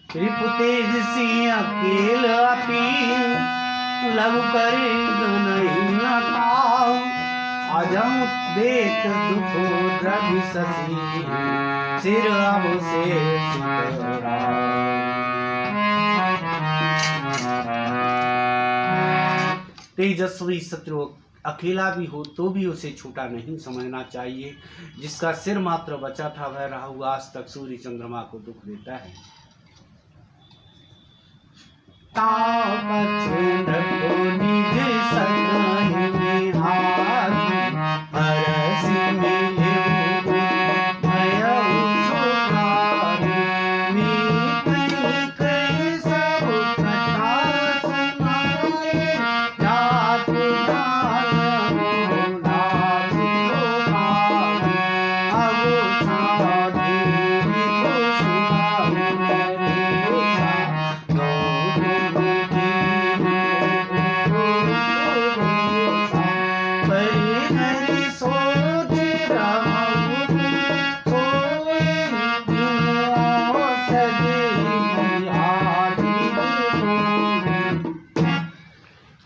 रिपुतेज सिंह अकेल अपी लघु करे नहीं न पाऊ अजम देत दुखो द्रवि ससी सिर अब से तेजस्वी शत्रु अकेला भी हो तो भी उसे छूटा नहीं समझना चाहिए। जिसका सिर मात्र बचा था वह राहु आज तक सूर्य चंद्रमा को दुख देता है।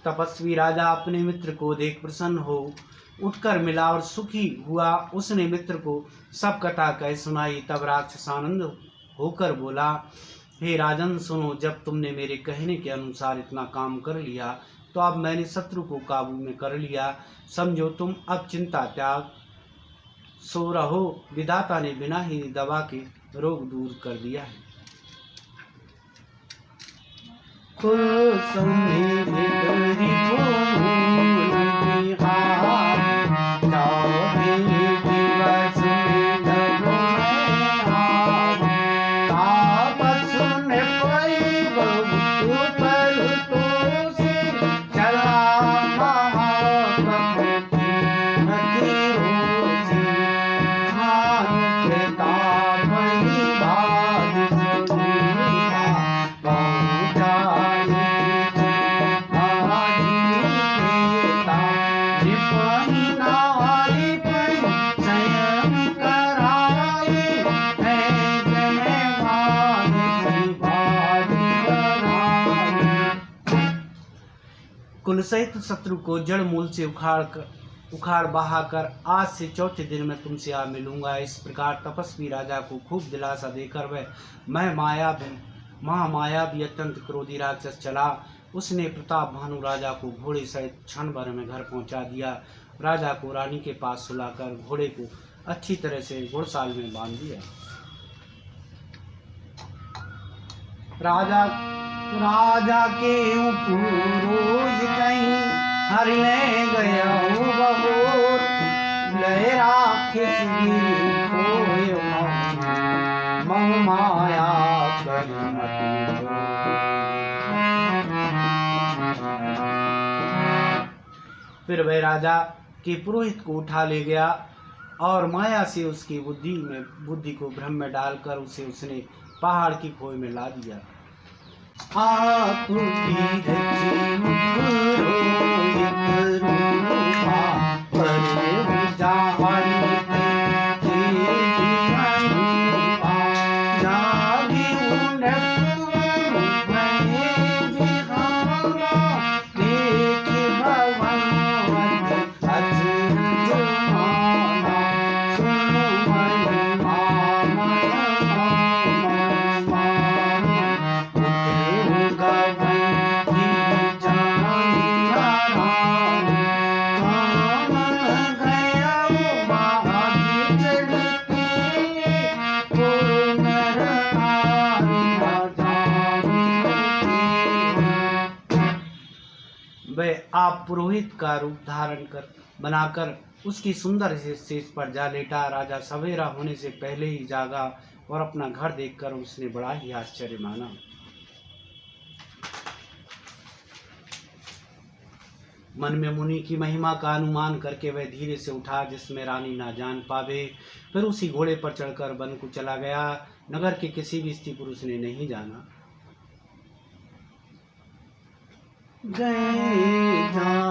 तपस्वी राजा अपने मित्र को देख प्रसन्न हो उठकर मिला और सुखी हुआ। उसने मित्र को सब कथा कह सुनाई। तब राक्षस आनंद होकर बोला, हे राजन सुनो, जब तुमने मेरे कहने के अनुसार इतना काम कर लिया तो अब मैंने शत्रु को काबू में कर लिया। समझो तुम अब चिंता त्याग सो रहो। विधाता ने बिना ही दवा के रोग दूर कर दिया है। कुल सहित शत्रु को जड़ मूल से उखाड़ बहाकर आज से चौथे दिन में तुमसे आ मिलूंगा। इस प्रकार तपस्वी राजा को खूब दिलासा देकर वह महामायावी अत्यंत क्रोधी राक्षस चला। उसने प्रताप भानु राजा को घोड़े सहित क्षण भर में घर पहुंचा दिया। राजा को रानी के पास सुलाकर घोड़े को अच्छी तरह से घोड़साल में बांध दिया। राजा के पूर्वज कहीं हर ले गया राक्षस माया। फिर वह राजा के पुरोहित को उठा ले गया और माया से उसकी बुद्धि को भ्रम में डालकर उसने पहाड़ की खोई में ला दिया। वह आप पुरोहित का रूप धारण कर बनाकर उसकी सुंदर शेष पर जा लेटा। राजा सवेरा होने से पहले ही जागा और अपना घर देखकर उसने बड़ा ही आश्चर्य माना। मन में मुनि की महिमा का अनुमान करके वह धीरे से उठा जिसमें रानी ना जान पावे। फिर उसी घोड़े पर चढ़कर वन को चला गया। नगर के किसी भी स्त्री पुरुष ने नहीं जाना। गए घर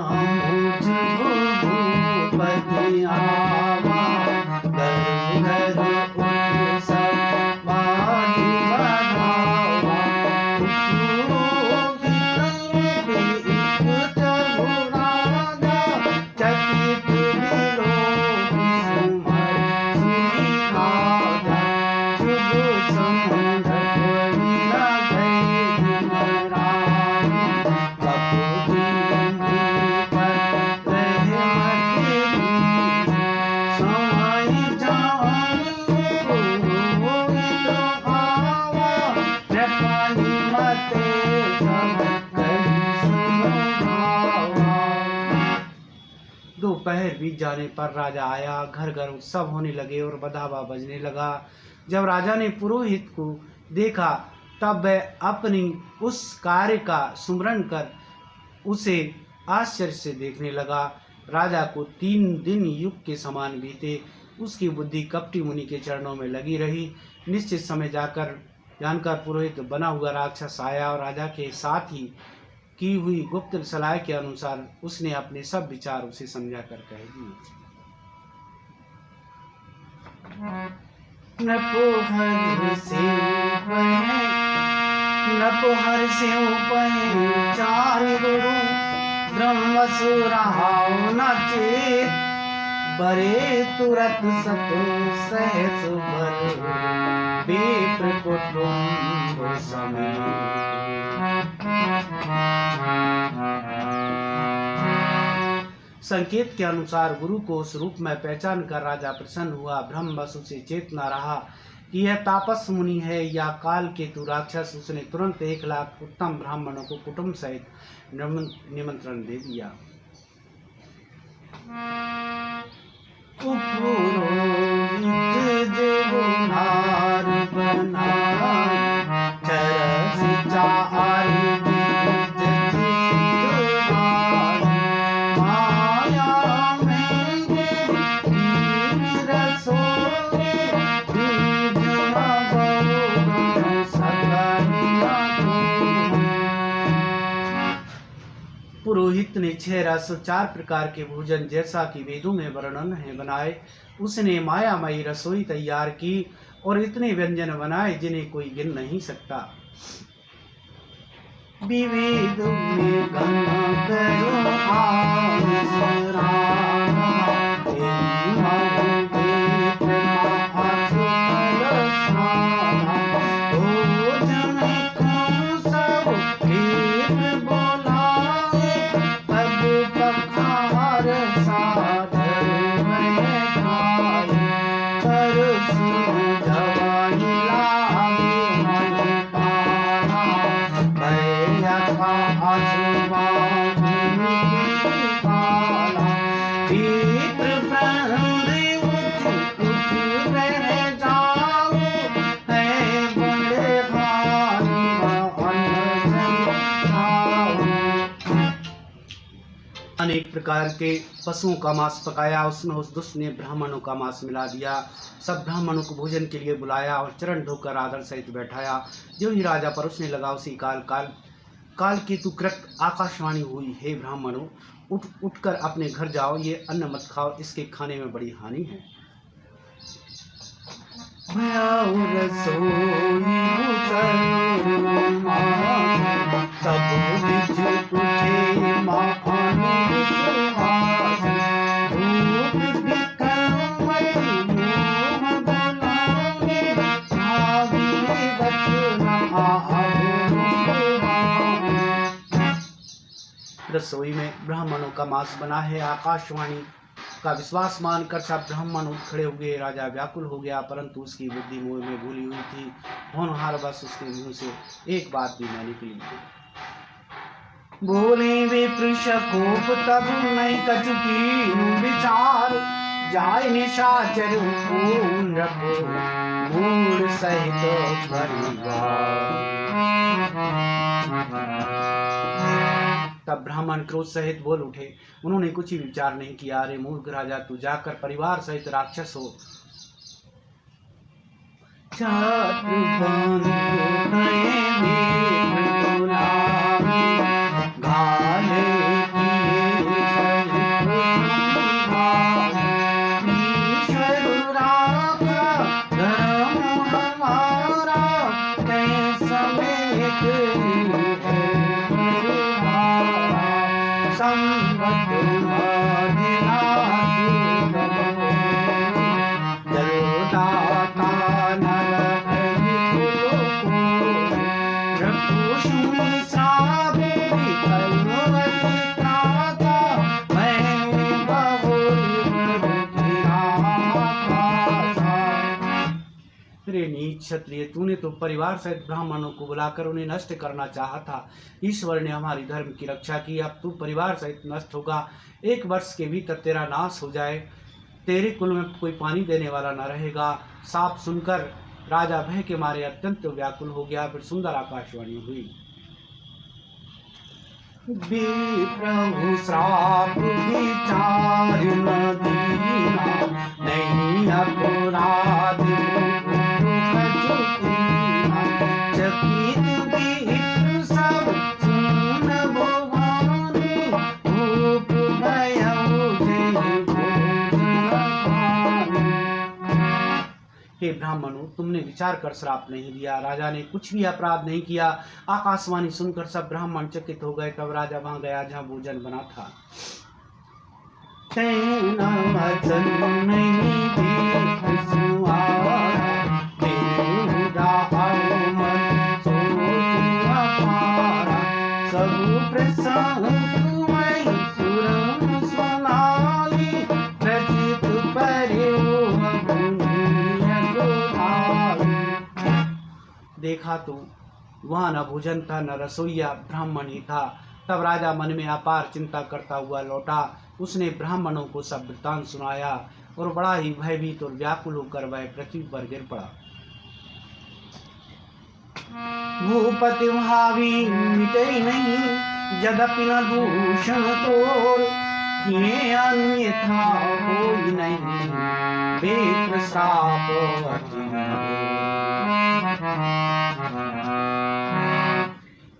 दोपहर बीत जाने पर राजा आया। घर घर उत्सव होने लगे और बधावा बजने लगा। जब राजा ने पुरोहित को देखा तब वह अपनी उस कार्य का सुमरण कर उसे आश्चर्य से देखने लगा। राजा को 3 दिन युग के समान बीते। उसकी बुद्धि कपटी मुनि के चरणों में लगी रही। निश्चित समय जानकर पुरोहित बना हुआ राक्षस आया और राजा के साथ ही की हुई गुप्त सलाह के अनुसार उसने अपने सब विचार उसे समझा कर कह दिए। नपुहर से चार गुरु ब्रह्मसुरा न चेत बरे तुरत सतो सहस भर विप्र कुटुंब समेत। संकेत के अनुसार गुरु को उस रूप में पहचान कर राजा प्रसन्न हुआ। ब्रह्म बस उसे चेत न रहा कि यह तापस मुनि है या काल केतु राक्षस। उसने तुरंत 1 लाख उत्तम ब्राह्मणों को कुटुंब सहित निमंत्रण दे दिया। पुरोहित ने 6 रस 4 प्रकार के भोजन जैसा कि वेदों में वर्णन है बनाए। उसने मायामयी रसोई तैयार की और इतने व्यंजन बनाए जिन्हें कोई गिन नहीं सकता। विविध में गंगा करो अनेक प्रकार के पशुओं का मांस पकाया। उसने उस दुष्ट ने ब्राह्मणों का मांस मिला दिया। सब ब्राह्मणों को भोजन के लिए बुलाया और चरण धोकर आदर सहित बैठाया। जो ही राजा परोसने लगा उसी काल केतु कृत आकाशवाणी हुई, हे ब्राह्मणों, उठकर अपने घर जाओ। ये अन्न मत खाओ, इसके खाने में बड़ी हानि है। रसोई में ब्राह्मणों का मांस बना है। आकाशवाणी का विश्वास मानकर सब ब्राह्मण उठ खड़े हुए। राजा व्याकुल हो गया, परंतु उसकी बुद्धि मोह में भूली हुई थी। होनहार बस उसके मुंह से एक बात भी न निकली। बोले वे पृषकोप तब नहीं कचुकी विचार, जाय निशाचर मूड सहित परिवार। तब ब्राह्मण क्रोध सहित बोल उठे। उन्होंने कुछ ही विचार नहीं किया। अरे मूर्ख राजा, तू जाकर परिवार सहित राक्षस हो। संगत नीच क्षत्रिय, तूने तो परिवार सहित ब्राह्मणों को बुलाकर उन्हें नष्ट करना चाहा था। ईश्वर ने हमारी धर्म की रक्षा की, अब तू परिवार सहित नष्ट होगा। 1 वर्ष के भीतर तेरा नाश हो जाए, तेरे कुल में कोई पानी देने वाला न रहेगा। साप सुनकर राजा भय के मारे अत्यंत व्याकुल हो गया। फिर सुंदर आकाशवाणी हुई। प्रभु श्राप विचार न दीना, नहीं अपराध चकित विप्र सब सुन भवानी, भूप भयउ जय भोजन। हे ब्राह्मणों, तुमने विचार कर श्राप नहीं दिया, राजा ने कुछ भी अपराध नहीं किया। आकाशवाणी सुनकर सब ब्राह्मण चकित हो गए। तब राजा वहां गया जहां भोजन बना था। देखा तो वहां न भोजन था न रसोईया, ब्राह्मण ही था। तब राजा मन में अपार चिंता करता हुआ लौटा। उसने ब्राह्मणों को सब वृत्तांत सुनाया और बड़ा ही भयभीत और व्याकुल होकर वह पृथ्वी पर गिर पड़ा। भूपति भावी मिटे नहीं, यद्यपि न दूषण तोड़, किए अन्यथा होई नहीं, बेत्र श्राप अति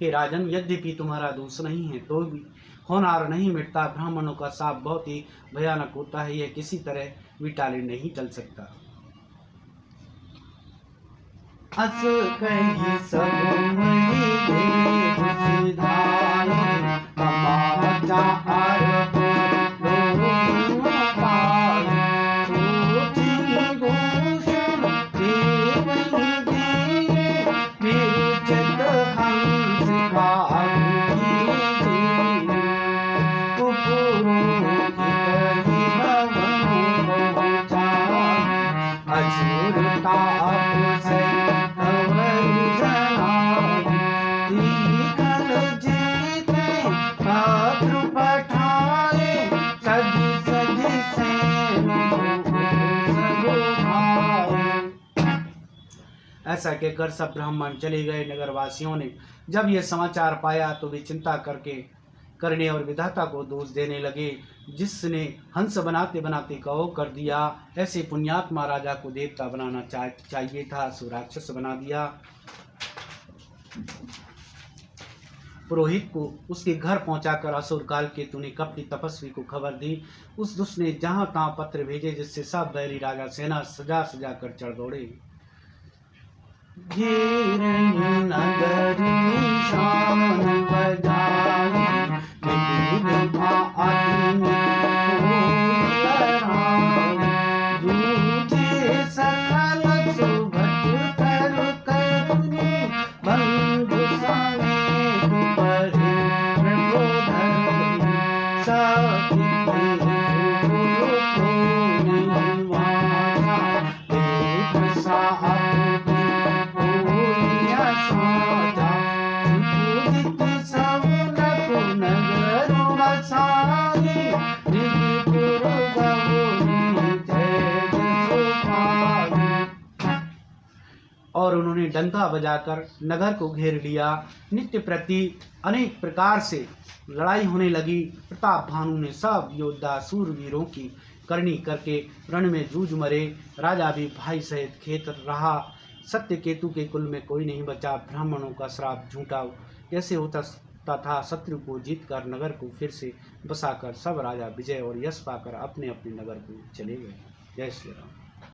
हे राजन, यद्यपि तुम्हारा दोष नहीं है तो भी होनार नहीं मिटता। ब्राह्मणों का शाप बहुत ही भयानक होता है, यह किसी तरह विटाले नहीं चल सकता। अस कही सब ऐसा कहकर सब ब्राह्मण चले गए। नगरवासियों ने जब यह समाचार पाया तो वे चिंता करने और विधाता को दोष देने लगे, जिसने हंस बनाते बनाते कौ कर दिया। ऐसे पुण्यात्मा राजा को देवता बनाना चाहिए था, सो राक्षस बना दिया। पुरोहित को उसके घर पहुंचाकर असुर काल के तूने कपटी तपस्वी को खबर दी। उस दुष्ट ने जहां तहां पत्र भेजे, जिससे सब बैरी राजा सेना सजा सजा कर चढ़ दौड़े। और उन्होंने डंका बजाकर नगर को घेर लिया। नित्य प्रति अनेक प्रकार से लड़ाई होने लगी। प्रताप भानु ने सब योद्धा सूरवीरों की करनी करके रण में जूझ मरे। राजा भी भाई सहित खेत रहा। सत्य केतु के कुल में कोई नहीं बचा। ब्राह्मणों का श्राप झूठा कैसे होता था। शत्रु को जीतकर नगर को फिर से बसाकर सब राजा विजय और यश पाकर अपने अपने नगर को चले गए। जय श्री राम।